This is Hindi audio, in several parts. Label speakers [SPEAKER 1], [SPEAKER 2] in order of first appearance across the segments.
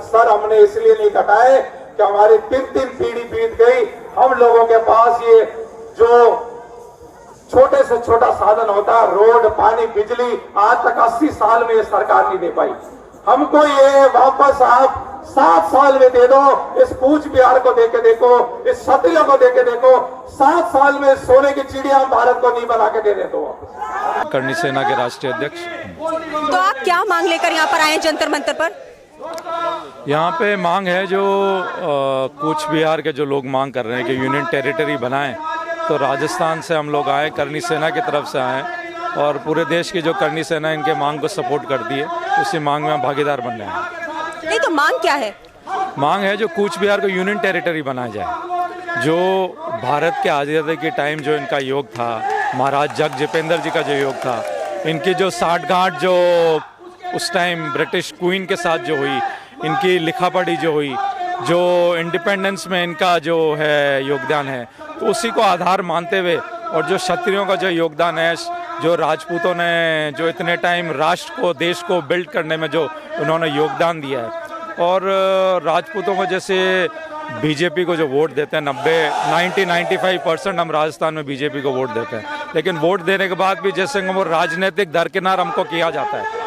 [SPEAKER 1] सर हमने इसलिए नहीं कटाए कि हमारी 3 पीढ़ी बीत गई। हम लोगों के पास ये जो छोटे से छोटा साधन होता है, रोड, पानी, बिजली, आज तक 80 साल में ये सरकार नहीं दे पाई। हमको ये वापस आप 7 साल में दे दो। इस कूच बिहार को देके देखो, इस क्षत्रियों को देके देखो, 7 साल में सोने की चिड़िया हम भारत को नहीं बना के दे दे दो।
[SPEAKER 2] करनी सेना के राष्ट्रीय अध्यक्ष।
[SPEAKER 3] तो आप क्या मांग लेकर यहाँ पर आए जंतर मंतर पर?
[SPEAKER 2] यहाँ पे मांग है जो कूच बिहार के जो लोग मांग कर रहे हैं कि यूनियन टेरिटरी बनाएं, तो राजस्थान से हम लोग आए, करनी सेना की तरफ से आए और पूरे देश की जो करनी सेना इनके मांग को सपोर्ट करती है, उसी मांग में हम भागीदार बन रहे हैं।
[SPEAKER 3] नहीं तो मांग क्या है?
[SPEAKER 2] मांग है जो कूच बिहार को यूनियन टेरिटरी बनाया जाए। जो भारत के आज़ादी के टाइम जो इनका योग था, महाराज जगजितेंद्र जी का जो योग था, इनकी जो साठगांठ जो उस टाइम ब्रिटिश क्वीन के साथ जो हुई, इनकी लिखा पढ़ी जो हुई, जो इंडिपेंडेंस में इनका जो है योगदान है, तो उसी को आधार मानते हुए और जो क्षत्रियों का जो योगदान है, जो राजपूतों ने जो इतने टाइम राष्ट्र को, देश को बिल्ड करने में जो उन्होंने योगदान दिया है, और राजपूतों को जैसे बीजेपी को जो वोट देते हैं 90-95% हम राजस्थान में बीजेपी को वोट देते हैं, लेकिन वोट देने के बाद भी जैसे वो राजनीतिक दरकिनार हमको किया जाता है,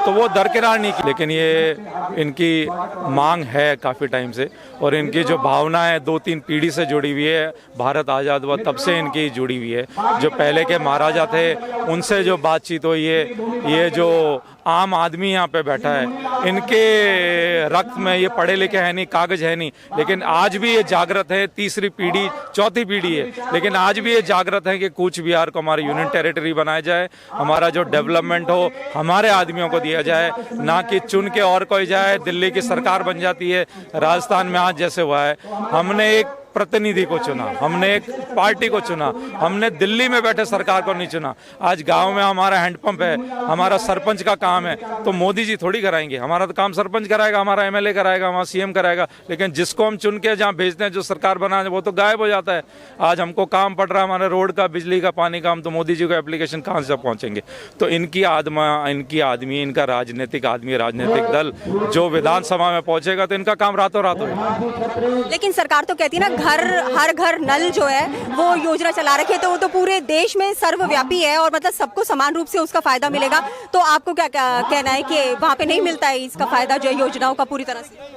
[SPEAKER 2] तो वो दरकिनार नहीं की। लेकिन ये इनकी मांग है काफ़ी टाइम से, और इनकी जो भावना है 2-3 पीढ़ी से जुड़ी हुई है। भारत आज़ाद हुआ तब से इनकी जुड़ी हुई है। जो पहले के महाराजा थे उनसे जो बातचीत हुई है, ये जो आम आदमी यहाँ पे बैठा है, इनके रक्त में ये पढ़े लिखे है नहीं, कागज है नहीं, लेकिन आज भी ये जागृत है। 3री पीढ़ी 4थी पीढ़ी है, लेकिन आज भी ये जागृत है कि कूच बिहार को हमारी यूनियन टेरिटरी बनाया जाए, हमारा जो डेवलपमेंट हो हमारे आदमियों को दिया जाए, ना कि चुन के और कोई जाए। दिल्ली की सरकार बन जाती है, राजस्थान में आज जैसे हुआ है। हमने एक प्रतिनिधि को चुना, हमने एक पार्टी को चुना, हमने दिल्ली में बैठे सरकार को नहीं चुना। आज गांव में हमारा हैंडपंप है, हमारा सरपंच का काम है, तो मोदी जी थोड़ी कराएंगे। हमारा तो काम सरपंच कराएगा, हमारा एमएलए कराएगा, हमारा सीएम कराएगा, लेकिन जिसको हम चुन के जहाँ भेजते हैं, जो सरकार बनाए, वो तो गायब हो जाता है। आज हमको काम पड़ रहा है हमारे रोड का, बिजली का, पानी का, हम तो मोदी जी को एप्लीकेशन कहाँ से पहुँचेंगे? तो इनकी आदमी, इनका राजनीतिक आदमी, राजनीतिक दल जो विधानसभा में पहुंचेगा तो इनका काम रातों रात होगा।
[SPEAKER 3] लेकिन सरकार तो कहती है ना, हर घर नल जो है वो योजना चला रखी है, तो वो तो पूरे देश में सर्वव्यापी है और मतलब सबको समान रूप से उसका फायदा मिलेगा। तो आपको क्या कहना है कि वहाँ पे नहीं मिलता है इसका फायदा जो योजनाओं का पूरी तरह से?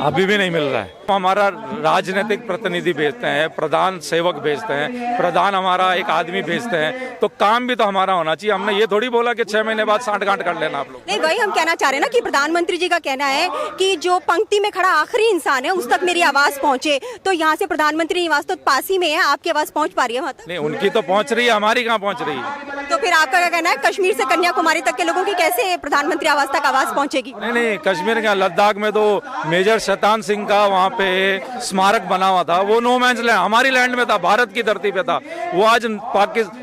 [SPEAKER 2] अभी भी नहीं मिल रहा है। हमारा राजनीतिक प्रतिनिधि भेजते हैं, प्रधान सेवक भेजते हैं, प्रधान हमारा एक आदमी भेजते हैं, तो काम भी तो हमारा होना चाहिए। हमने ये थोड़ी बोला कि 6 महीने बाद साठगांठ कर लेना आप लोग।
[SPEAKER 3] नहीं, वही हम कहना चाह रहे हैं ना कि प्रधानमंत्री जी का कहना है कि जो पंक्ति में खड़ा आखिरी इंसान है उस तक मेरी आवाज पहुंचे। तो यहाँ से प्रधानमंत्री निवास तो पास ही में है, आपकी आवाज पहुंच पा रही है वहाँ तक?
[SPEAKER 2] नहीं, उनकी तो पहुंच रही है, हमारी कहाँ पहुंच रही है?
[SPEAKER 3] तो फिर आपका क्या कहना है, कश्मीर से कन्याकुमारी तक के लोगों की कैसे प्रधानमंत्री आवास तक आवाज पहुंचेगी?
[SPEAKER 2] नहीं, कश्मीर का लद्दाख में तो मेजर शैतान सिंह का वहाँ पे स्मारक बना हुआ था, वो नो मैंस लैंड हमारी लैंड में था, भारत की धरती पे था। वो आज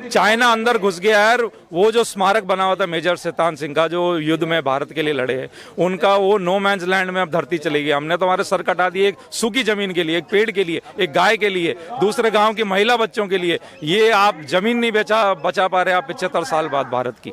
[SPEAKER 2] चाइना अंदर घुस गया है। वो जो स्मारक बना हुआ था मेजर शैतान सिंह का, जो युद्ध में भारत के लिए लड़े हैं, उनका वो नो मैंस लैंड में अब धरती चली गई। हमने तो हमारे सर कटा दिए एक सूखी जमीन के लिए, एक पेड़ के लिए, एक गाय के लिए, दूसरे गांव की महिला बच्चों के लिए। ये आप जमीन नहीं बचा पा रहे आप 75 साल बाद भारत की।